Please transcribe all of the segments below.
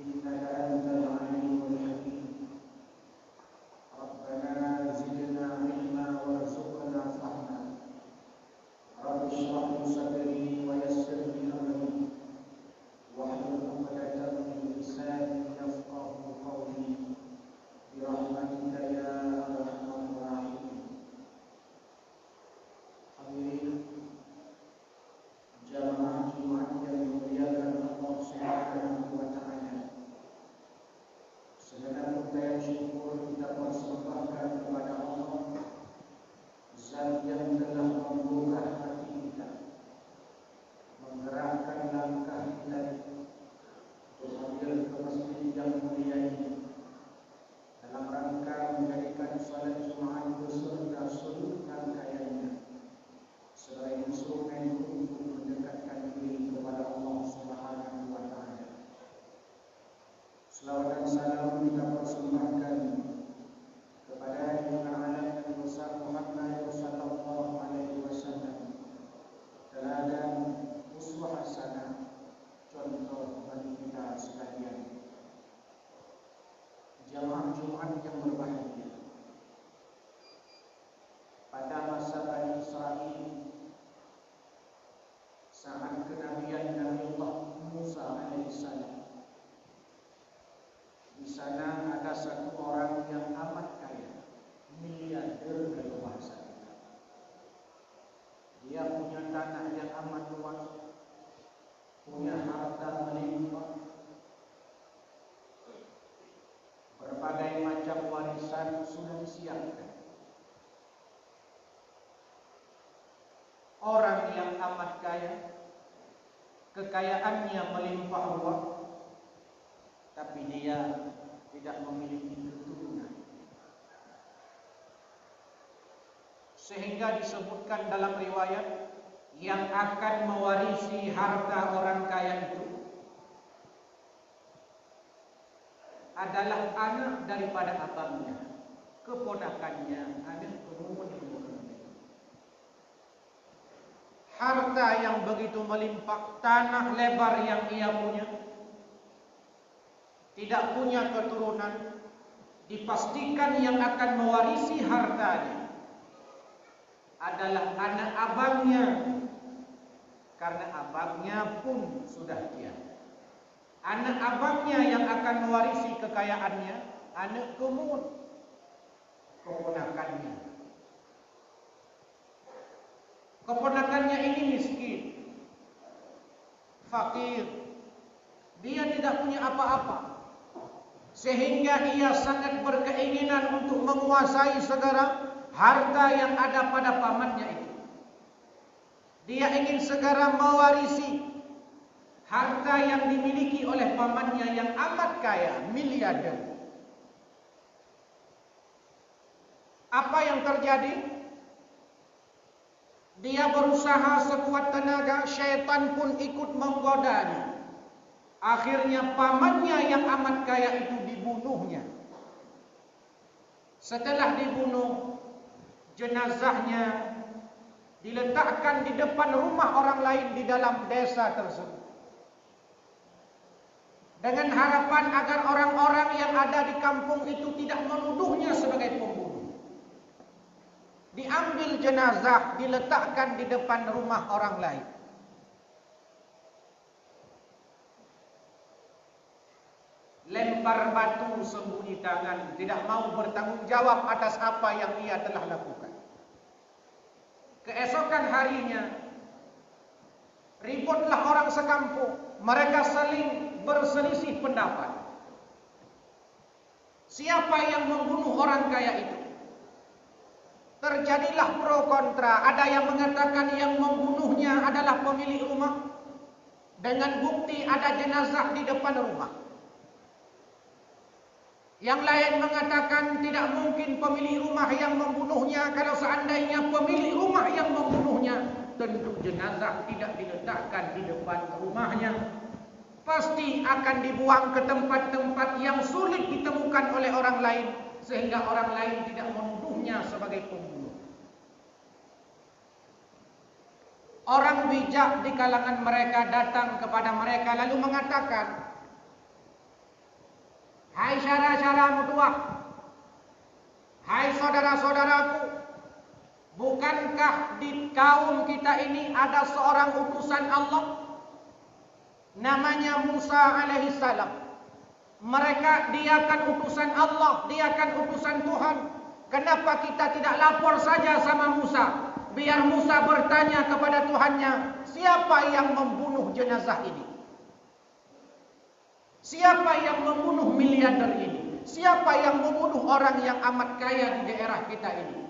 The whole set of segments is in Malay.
إنك أنت العليم الحكيم. ربنا زدنا علما وارزقنا فهما. رب اشرح لي صدري ويسر لي أمري واحلل عقدة من لساني يفقهوا قولي برحمتك يا أرحم الراحمين. Hadirin jamaah Jumat yang dimuliakan Allah Subhanahu wa taala. Segala puji dan syukur kita persembahkan kepada Allah, Zat yang telah membuka hati kita, menggerakkan langkah kita untuk hadir ke masjid yang mulia ini dalam rangka menjadikan salat Jumat beserta seluruh rangkaiannya sebagai instrumen untuk mendekatkan diri kepada Allah Subhanahu wa taala. Selawat dan salam kita persembahkan kepada junjungan alam Nabi besar Muhammad sallallahu alaihi wasallam, teladan uswah hasanah, contoh bagi kita sekalian. Jamaah Jumat yang berbahagia, pada masa Bani Israel, saat kenabian Nabi Allah Musa alaihissalam, di sana ada satu orang yang amat kaya, miliarder kalau bahasa kita. Dia punya tanah yang amat luas, punya harta melimpah, berbagai macam warisan sudah disiapkan. Orang yang amat kaya, kekayaannya melimpah ruah, tapi dia tidak memiliki keturunan. Sehingga disebutkan dalam riwayat, yang akan mewarisi harta orang kaya itu adalah anak daripada abangnya, keponakannya, anak kemudian. Harta yang begitu melimpah, tanah lebar yang ia punya, tidak punya keturunan, dipastikan yang akan mewarisi hartanya adalah anak abangnya, karena abangnya pun sudah tiada. Anak abangnya yang akan mewarisi kekayaannya, anak keponakannya. Keponakannya ini miskin, fakir, dia tidak punya apa-apa, sehingga ia sangat berkeinginan untuk menguasai segera harta yang ada pada pamannya itu. Dia ingin segera mewarisi harta yang dimiliki oleh pamannya yang amat kaya, miliarder. Apa yang terjadi? Dia berusaha sekuat tenaga, syaitan pun ikut menggodanya. Akhirnya pamannya yang amat kaya itu dibunuhnya. Setelah dibunuh, jenazahnya diletakkan di depan rumah orang lain di dalam desa tersebut, dengan harapan agar orang-orang yang ada di kampung itu tidak menuduhnya sebagai pembunuh. Diambil jenazah, diletakkan di depan rumah orang lain. Lempar batu sembunyi tangan, tidak mau bertanggung jawab atas apa yang ia telah lakukan. Keesokan harinya, ributlah orang sekampung. Mereka saling berselisih pendapat. Siapa yang membunuh orang kaya itu? Terjadilah pro kontra. Ada yang mengatakan yang membunuhnya adalah pemilik rumah, dengan bukti ada jenazah di depan rumah. Yang lain mengatakan tidak mungkin pemilik rumah yang membunuhnya. Kalau seandainya pemilik rumah yang membunuhnya, tentu jenazah tidak diletakkan di depan rumahnya. Pasti akan dibuang ke tempat-tempat yang sulit ditemukan oleh orang lain, sehingga orang lain tidak menuduhnya sebagai pembunuh. Orang bijak di kalangan mereka datang kepada mereka lalu mengatakan, syara-syara mutuah. Hai saudara-saudaraku, bukankah di kaum kita ini ada seorang utusan Allah namanya Musa alaihi salam? Dia kan utusan Allah, dia kan utusan Tuhan. Kenapa kita tidak lapor saja sama Musa? Biar Musa bertanya kepada Tuhannya, siapa yang membunuh jenazah ini? Siapa yang membunuh miliarder ini? Siapa yang membunuh orang yang amat kaya di daerah kita ini?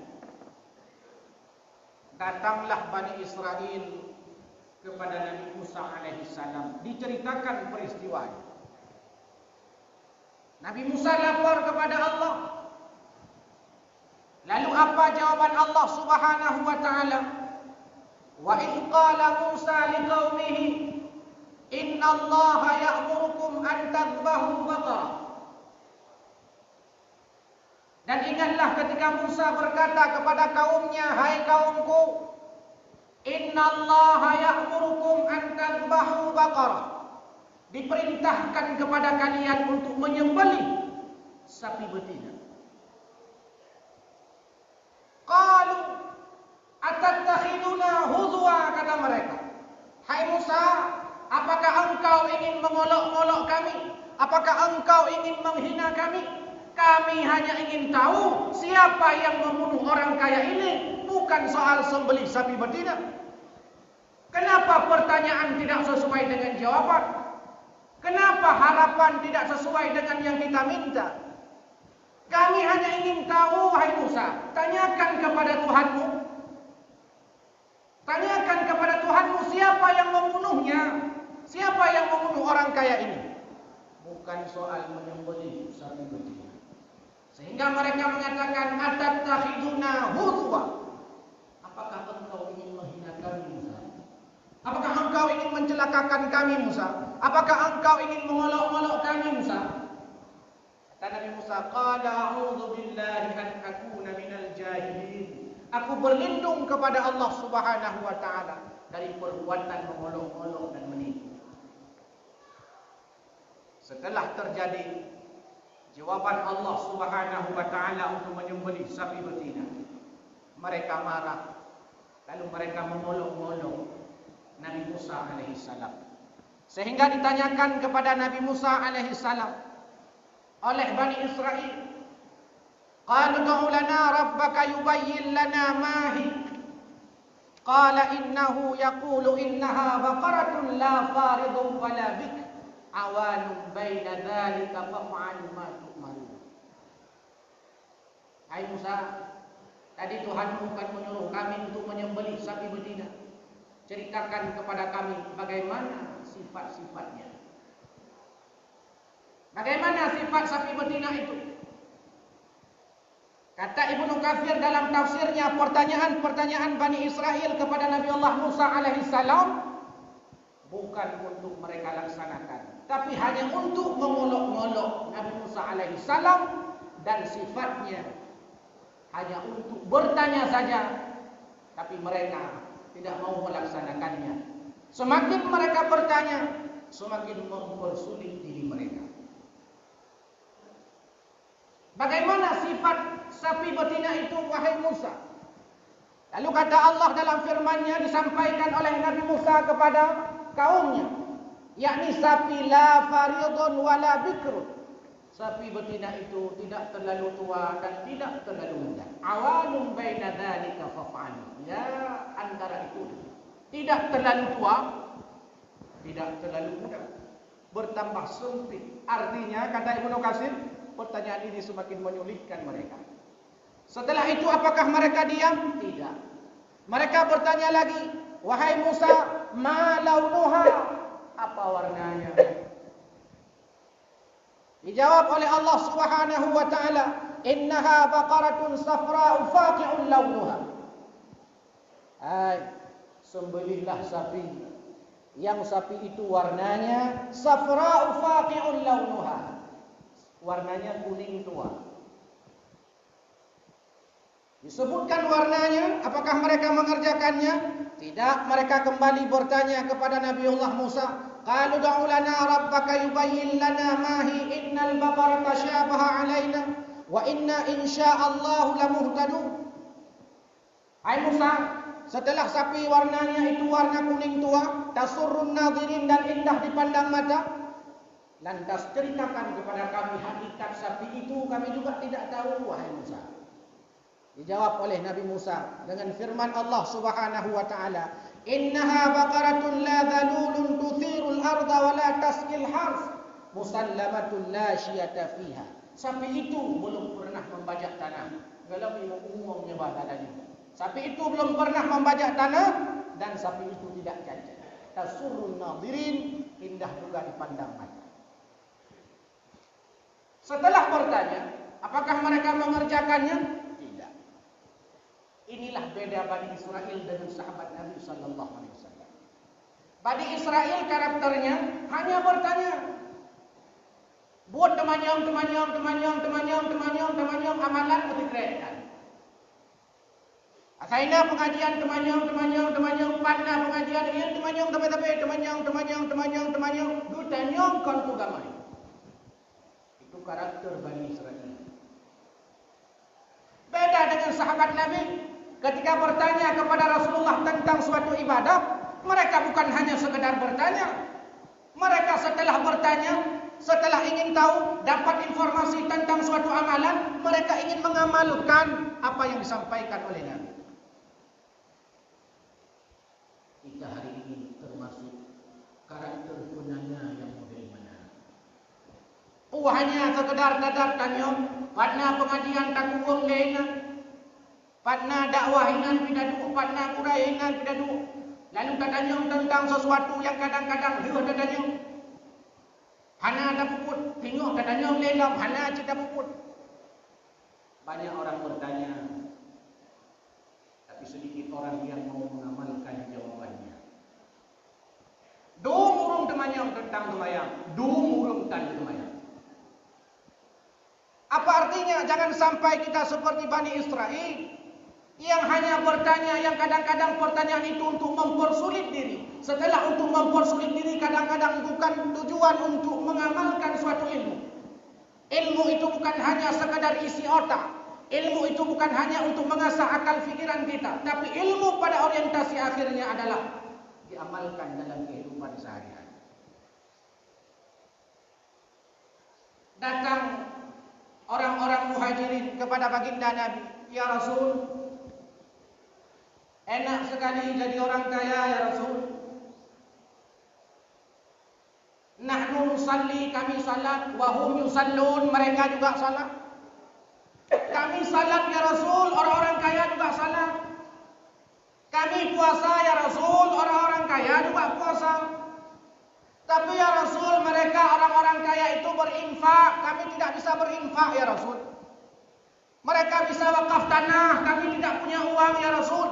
Datanglah Bani Israel kepada Nabi Musa alaihi salam, diceritakan peristiwanya. Nabi Musa lapor kepada Allah. Lalu apa jawaban Allah Subhanahu wa taala? Wa idh qala Musa liqaumihi inna Allah ya'murukum an tadhbahu baqarah. Dan ingatlah ketika Musa berkata kepada kaumnya, hai kaumku, inna Allah ya'murukum an tadhbahu baqarah. Diperintahkan kepada kalian untuk menyembelih sapi betina. Qalu atattakhiduna huzwa, kata mereka. Hai Musa, apakah engkau ingin mengolok-olok kami? Apakah engkau ingin menghina kami? Kami hanya ingin tahu siapa yang membunuh orang kaya ini, bukan soal sembelih sapi betina. Kenapa pertanyaan tidak sesuai dengan jawaban? Kenapa harapan tidak sesuai dengan yang kita minta? Kami hanya ingin tahu, wahai Musa, tanyakan kepada Tuhanmu. Tanyakan kepada Tuhanmu siapa yang membunuhnya? Siapa yang membunuh orang kaya ini? Bukan soal menyembelih sapi betina. Sehingga mereka mengatakan, atattakhiduna huzwa. Apakah engkau ingin menghina kami, Musa? Apakah engkau ingin mencelakakan kami, Musa? Apakah engkau ingin mengolok-olok kami, Musa? Kata Nabi Musa, qala a'udzu billahi an akuna minal jahilin. Aku berlindung kepada Allah Subhanahu wa taala dari perbuatan mengolok-olok dan menipu. Setelah terjadi jawaban Allah Subhanahu wa taala untuk menyembelih sapi betina, mereka marah. Lalu mereka mengolok-olok Nabi Musa alaihi salam. Sehingga ditanyakan kepada Nabi Musa alaihi salam oleh Bani Israel, qalu ud'u lana rabbaka yubayyin lana ma hi. Qala innahu yaqulu innaha baqaratun la faridun wala bik awanun baina dzalika faf'al ma tu'maru. Hai Musa, tadi Tuhanmu kan menyuruh kami untuk menyembelih sapi betina. Ceritakan kepada kami bagaimana sifat-sifatnya. Bagaimana sifat sapi betina itu? Kata Ibnu Katsir dalam tafsirnya, pertanyaan-pertanyaan Bani Israel kepada Nabi Allah Musa alaihi salam bukan untuk mereka laksanakan, tapi hanya untuk mengolok-olok Nabi Musa alaihi salam, dan sifatnya hanya untuk bertanya saja, tapi mereka tidak mau melaksanakannya. Semakin mereka bertanya, semakin mempersulit diri mereka. Bagaimana sifat sapi betina itu, wahai Musa? Lalu kata Allah dalam firman-Nya, disampaikan oleh Nabi Musa kepada kaumnya, yakni sapi la faridun wala bikrun. Sapi betina itu tidak terlalu tua dan tidak terlalu muda. Awalun baina dzalika faf'alu. Ya, antara itu. Tidak terlalu tua, tidak terlalu muda. Bertambah sempit. Artinya, kata Ibnu Katsir, pertanyaan ini semakin menyulitkan mereka. Setelah itu apakah mereka diam? Tidak. Mereka bertanya lagi, wahai Musa, ma launuha? Apa warnanya? Dijawab oleh Allah Subhanahu wa taala, innaha baqaratun safra'u faqi'un launuha. Hai, sembelihlah sapi yang sapi itu warnanya safra'u faqi'un launuha. Warnanya kuning tua. Disebutkan warnanya, apakah mereka mengerjakannya? Tidak, mereka kembali bertanya kepada Nabi Allah Musa, qalu ud'u lana rabbaka yubayyin lana ma hi innal innal baqara tasyabaha alaina wa inna insyaallah lamuhtadun. Hai Musa, setelah sapi warnanya itu warna kuning tua, tasurrun nadhirin dan indah dipandang mata, lantas ceritakan kepada kami hakikat sapi itu, kami juga tidak tahu wahai Musa. Dijawab oleh Nabi Musa dengan firman Allah Subhanahu wa taala, "Innaha baqaratun la dhalulun tuthirul arda wa la tasqil harf, musallamatun la syiyata fiha." Sapi itu belum pernah membajak tanah. Kalau umumnya bahasa tadi. Sapi itu belum pernah membajak tanah dan sapi itu tidak cacat. Tasurrun nadhirin, indah juga dipandang mata. Setelah bertanya, apakah mereka mengerjakannya? Tidak. Inilah beda Bani Israel dengan sahabat Nabi sallallahu alaihi wasallam. Bani Israel karakternya hanya bertanya. Buat temanyong amalan dikerjakan. Asaina pengajian temanyong panna pengajian ini temanyong dutanyong kon tu gamai. Itu karakter Bani Israel. Beda dengan sahabat Nabi ketika bertanya kepada Rasulullah tentang suatu ibadah, mereka bukan hanya sekedar bertanya. Mereka setelah bertanya, setelah ingin tahu, dapat informasi tentang suatu amalan, mereka ingin mengamalkan apa yang disampaikan oleh Nabi. Kita hari ini termasuk karakter penanya yang model mana? Hanya sekedar dadar tanyong, padna pengajian takuwang lena, padna dakwahinan pidadu, padna kurainan pidadu. Lalu tanyong tentang sesuatu yang kadang-kadang hiu tanyong. Hana ada puput, tengok tanyong lelam, hana cita puput. Banyak orang bertanya, tapi sedikit orang yang mau mengamalkan jawabannya. Dumurung temanyong tentang tumayang, dumurung tan tumayang. Apa artinya? Jangan sampai kita seperti Bani Israel yang hanya bertanya, yang kadang-kadang pertanyaan itu untuk mempersulit diri. Setelah untuk mempersulit diri, kadang-kadang bukan tujuan untuk mengamalkan suatu ilmu. Ilmu itu bukan hanya sekadar isi otak. Ilmu itu bukan hanya untuk mengasah akal fikiran kita, tapi ilmu pada orientasi akhirnya adalah diamalkan dalam kehidupan sehari-hari. Datang orang-orang muhajirin kepada baginda Nabi, "Ya Rasul, enak sekali jadi orang kaya ya Rasul. Nahnu nusalli, kami salat, wa hum yusallun, mereka juga salat. Kami salat ya Rasul, orang-orang kaya juga salat. Kami puasa ya Rasul, orang-orang kaya juga puasa. Tapi ya Rasul, mereka orang-orang kaya itu berinfak, kami tidak bisa berinfak ya Rasul. Mereka bisa wakaf tanah, kami tidak punya uang ya Rasul.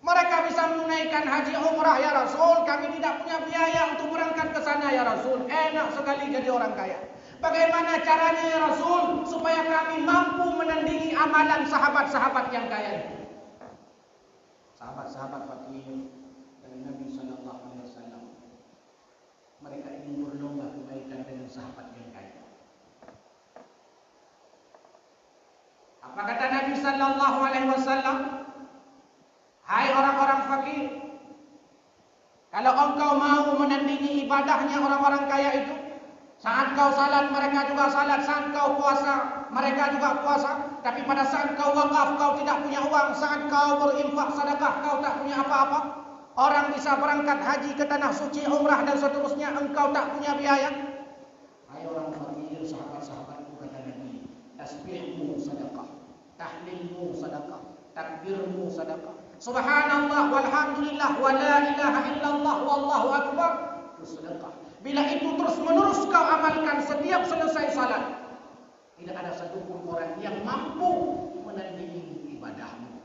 Mereka bisa menunaikan haji umrah ya Rasul, kami tidak punya biaya untuk berangkat ke sana ya Rasul." Enak sekali jadi orang kaya. Bagaimana caranya ya Rasul supaya kami mampu menandingi amalan sahabat-sahabat yang kaya itu? Sahabat-sahabat fakir dari Nabi sallallahu alaihi wasallam, mereka ingin berlomba kebaikan dengan sahabat yang kaya. Apa kata Nabi sallallahu alaihi wasallam? "Hai orang-orang fakir, kalau engkau mau menandingi ibadahnya orang-orang kaya itu, saat kau salat mereka juga salat, saat kau puasa mereka juga puasa, tapi pada saat kau wakaf kau tidak punya uang, saat kau berinfak sedekah kau tak punya apa-apa. Orang bisa berangkat haji ke tanah suci, umrah dan seterusnya, engkau tak punya biaya. Hai orang fakir, sahabat-sahabatku," kata Nabi, "tasbihmu sedekah, tahlilmu sedekah, takbirmu sedekah. Subhanallah walhamdulillah wa la ilaha illallah wallahu akbar, itu sedekah. Bila itu terus menerus kau amalkan setiap selesai salat, tidak ada satupun orang yang mampu menandingi ibadahmu.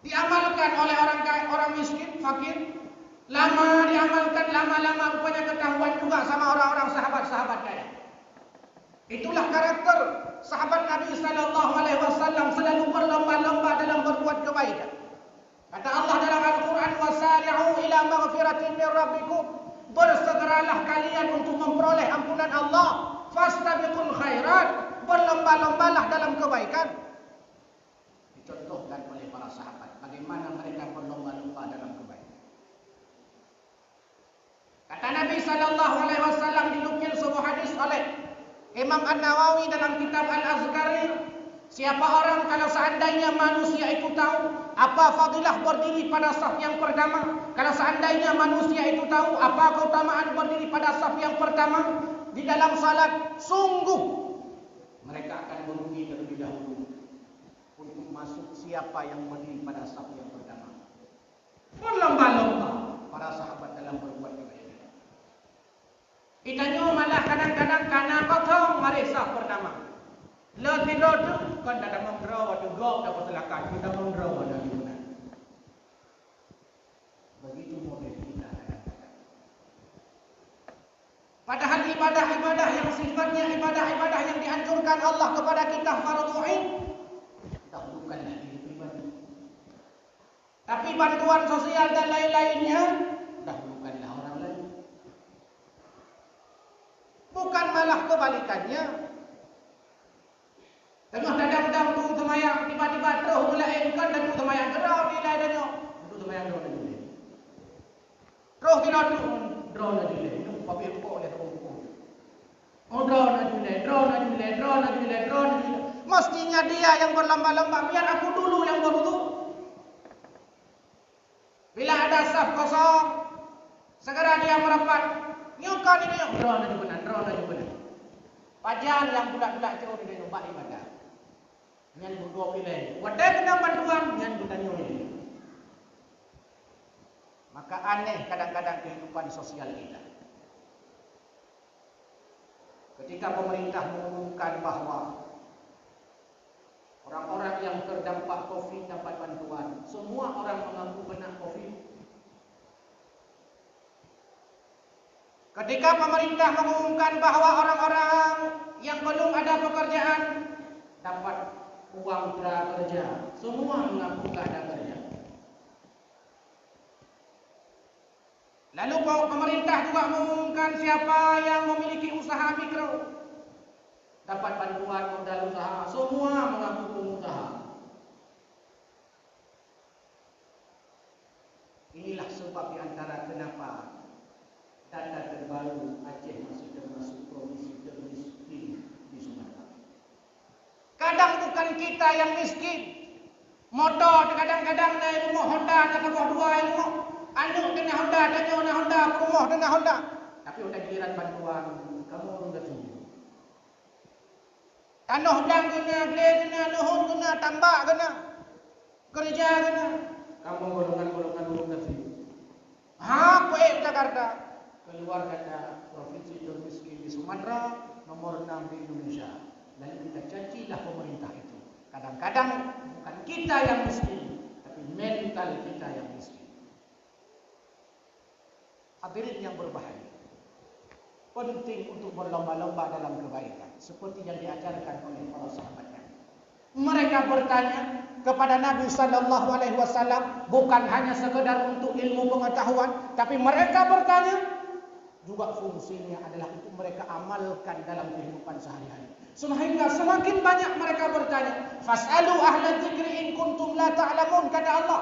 Diamalkan oleh orang miskin, fakir, lama diamalkan, lama-lama rupanya ketahuan juga sama orang-orang sahabat-sahabat kaya. Itulah karakter sahabat Nabi sallallahu alaihi wasallam, selalu berlomba-lomba dalam berbuat kebaikan. Kata Allah dalam Al-Quran, "Wasari'u ila maghfiratin min rabbikum." Bersegeralah kalian untuk memperoleh ampunan Allah fastabiqul khairat, berlomba-lombalah dalam kebaikan. Dicontohkan oleh para sahabat bagaimana mereka berlomba-lomba dalam kebaikan. Kata Nabi sallallahu alaihi wasallam, dinukil sebuah hadis oleh Imam An-Nawawi dalam kitab Al-Azkar, siapa orang kalau seandainya manusia itu tahu apa fadilah berdiri pada saf yang pertama, kalau seandainya manusia itu tahu apa keutamaan berdiri pada saf yang pertama di dalam salat, sungguh mereka akan merugi terlebih dahulu untuk masuk siapa yang berdiri pada saf yang pertama. Berlomba-lomba para sahabat dalam berbuat kebaikan. Itanya malah kadang-kadang karena kotong mari saf pertama. Lebih dulu kan ada memdraw atau gop dapat silakan kita memdraw ada di mana. Begitu model kita kadang-kadang. Padahal ibadah-ibadah yang sifatnya ibadah-ibadah yang dianjurkan Allah kepada kita fardhu ain, dahulukanlah diri pribadi. Tapi bantuan sosial dan lain-lainnya, dahulukanlah orang lain. Bukan malah kebalikannya. Tengah dadang-dadang tu semayang, tiba-tiba terus mulain kan dan tu semayang gerau nilai dan tu semayang gerau nilai. Terus kita tu gerau nilai. Itu papi pokok dia tu. Oh gerau nilai. Mestinya dia yang berlomba-lomba, biar aku dulu yang berwudu. Bila ada saf kosong, segera dia merapat. Nyukan ini gerau nilai benar. Pajan yang budak-budak jauh di dalam ibadah. Nyan berdua pilih. Wadah kena bantuan, nyan bertanya ini. Maka aneh kadang-kadang kehidupan sosial kita. Ketika pemerintah mengumumkan bahawa orang-orang yang terdampak COVID dapat bantuan, semua orang mengaku kena COVID. Ketika pemerintah mengumumkan bahawa orang-orang yang belum ada pekerjaan dapat uang prakerja, semua mengaku tak ada kerja. Lalu pemerintah juga mengumumkan siapa yang memiliki usaha mikro dapat bantuan modal usaha, semua mengaku pengusaha. Inilah sebab di antara kenapa data terbaru Aceh masih termasuk provinsi termiskin di Sumatera. Kadang bukan kita yang miskin. Motor kadang-kadang naik rumah Honda nak kebawah dua ilmu. Anu kena Honda, tanya nak Honda, rumah kena Honda. Tapi udah giliran bantuan, kamu orang bertunggu. Tanah dang kena, gele kena, nuhun kena, tambak kena, kerja kena. Kamu golongan-golongan belum bertunggu. Baik Jakarta. Keluar kata provinsi termiskin di Sumatera, nomor 6 di Indonesia. Lalu kita cacilah pemerintah itu. Kadang-kadang bukan kita yang miskin, tapi mental kita yang miskin. Hadirin yang berbahaya, penting untuk berlomba-lomba dalam kebaikan, seperti yang diajarkan oleh para sahabat. Mereka bertanya kepada Nabi sallallahu alaihi wasallam bukan hanya sekedar untuk ilmu pengetahuan, tapi mereka bertanya juga fungsinya adalah untuk mereka amalkan dalam kehidupan sehari-hari. Sehingga semakin banyak mereka bertanya, fas'alu ahla dzikri in kuntum la ta'lamun, kata Allah.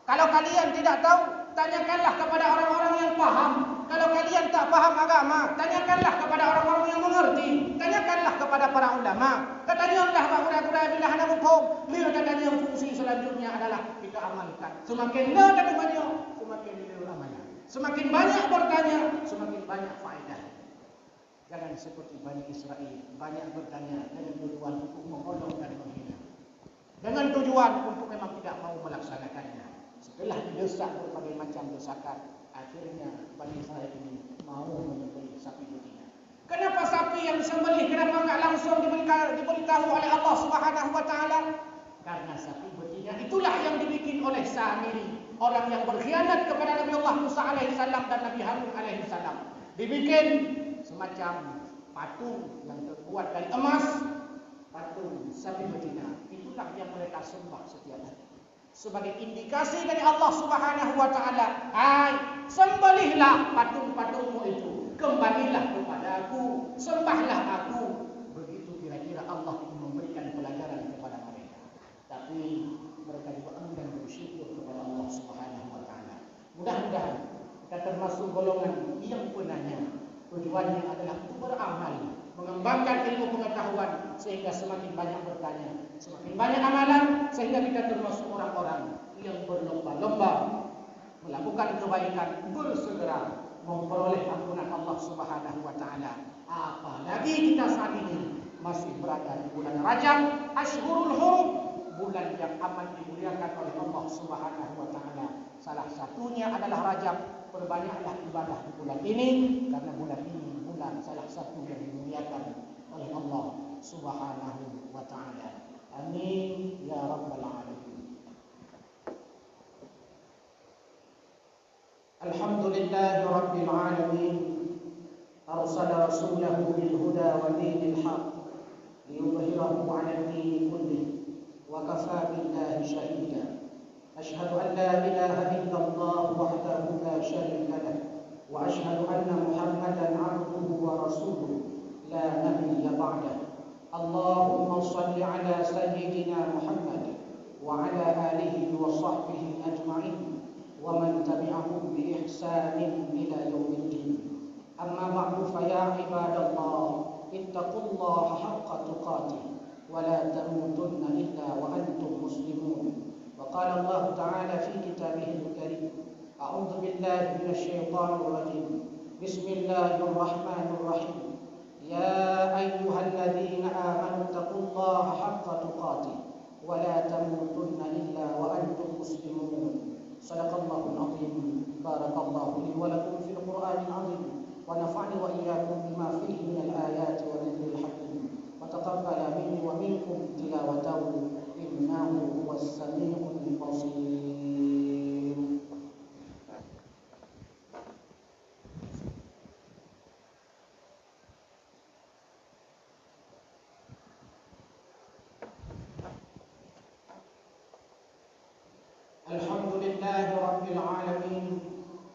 Kalau kalian tidak tahu, tanyakanlah kepada orang-orang yang paham. Kalau kalian tak paham agama, tanyakanlah kepada orang-orang yang mengerti. Tanyakanlah kepada para ulama. Katanya Allah ba'ura bila hana hukum. Lihat katanya fungsi selanjutnya adalah kita amalkan. Semakin ada banyak, semakin amalan. Semakin banyak bertanya, semakin banyak faedah. Jangan seperti Bani Israel, banyak bertanya dengan tujuan untuk mengolong dan menghina. Dengan tujuan untuk memang tidak mau melaksanakannya. Setelah didesak berbagai macam desakan, akhirnya Bani Israel ini mau menyembelih sapi betina. Kenapa sapi yang disembelih? Kenapa enggak langsung diberitahu oleh Allah Subhanahu wa taala? Karena sapi betina itulah yang dibikin oleh Samiri, orang yang berkhianat kepada Nabi Allah Musa alaihi salam dan Nabi Harun alaihi salam. Dibikin semacam patung yang terbuat dari emas, patung sapi betina. Itulah yang mereka sembah setiap hari. Sebagai indikasi dari Allah Subhanahu wa taala, "Hai, sembelihlah patung-patungmu itu, kembalilah kepada aku, sembahlah aku." mengembangkan ilmu pengetahuan sehingga semakin banyak bertanya, semakin banyak amalan sehingga kita termasuk orang-orang yang berlomba-lomba melakukan kebaikan, bersegera memperoleh ampunan Allah Subhanahu wa taala. Apalagi kita saat ini masih berada di bulan Rajab, Ashhurul Hurum, bulan yang amat dimuliakan oleh Allah Subhanahu wa taala. Salah satunya adalah Rajab. Perbanyaklah ibadah di bulan ini karena bulan ini bulan salah satu yang dimuliakan oleh Allah Subhanahu wa taala. Amin ya rabbal alamin. Alhamdulillahi rabbil alamin. Arsala rasulahu bil huda wa dinil haq liyudhhirahu 'ala ad-din kullih wa kafaa billahi shahida. أشهد أن لا إله إلا الله وحده لا شريك له وأشهد أن محمدا عبده ورسوله لا نبي بعده. اللهم صل على سيدنا محمد وعلى آله وصحبه أجمعين ومن تبعهم بإحسان إلى يوم الدين. أما بعد فيا عباد الله اتقوا الله حق تقاته ولا تموتن إلا وأنتم مسلمون. وقال الله تعالى في كتابه الكريم: أعوذ بالله من الشيطان الرجيم. بسم الله الرحمن الرحيم. يا أيها الذين آمنوا اتقوا الله حق تقاته ولا تموتن إلا وأنتم مسلمون. صدق الله العظيم. بارك الله لي ولكم في القرآن العظيم ونفعني وإياكم بما فيه من الآيات والذكر الحكيم وتقبل مني ومنكم تلاوته إنه هو السميع البصير. الحمد لله رب العالمين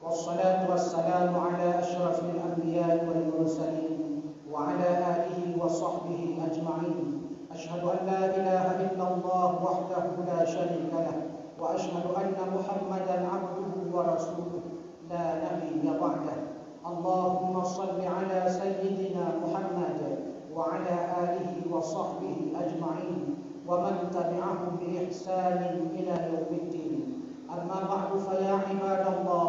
والصلاة والسلام على أشرف الأنبياء والمرسلين وعلى آله وصحبه أجمعين. أشهد أن لا إله إلا الله وحده لا شريك له وأشهد أن محمدا عبده ورسوله لا نبي بعده. اللهم صل على سيدنا محمد وعلى آله وصحبه أجمعين ومن تبعهم بإحسان إلى يوم الدين. أما بعد فيا عباد الله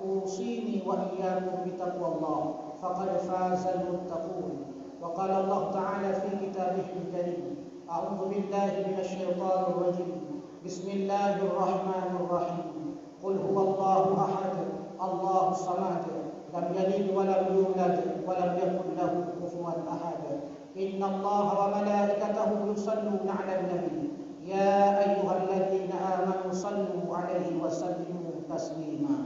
أوصيني وإياكم بتقوى الله فقد فاز المتقون. وقال الله تعالى في كتابه الكريم: أعوذ بالله من الشيطان الرجيم. بسم الله الرحمن الرحيم. قل هو الله أحد الله الصمد لم يلد ولم يولد ولم يكن له كفوا أحد. إن الله وملائكته يصلون على النبي يا أيها الذين آمنوا صلوا عليه وسلموا تسليما.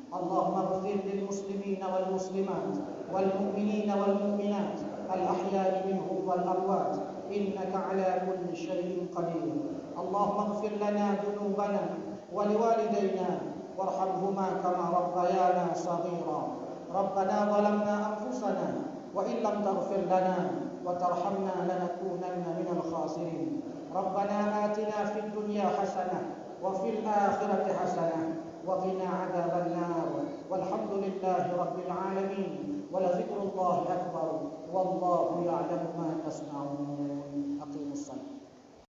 اللهم اغفر للمسلمين والمسلمات والمؤمنين والمؤمنات الأحياء منهم والأموات إنك على كل شيء قدير. اللهم اغفر لنا ذنوبنا ولوالدينا وارحمهما كما ربيانا صغيرا. ربنا ظلمنا أنفسنا وإن لم تغفر لنا وترحمنا لنكونن من الخاسرين. ربنا آتنا في الدنيا حسنة وفي الآخرة حسنة وقنا عذاب النار. والحمد لله رب العالمين ولذكر الله أكبر والله يعلم ما تصنعون. أقيموا الصلاة.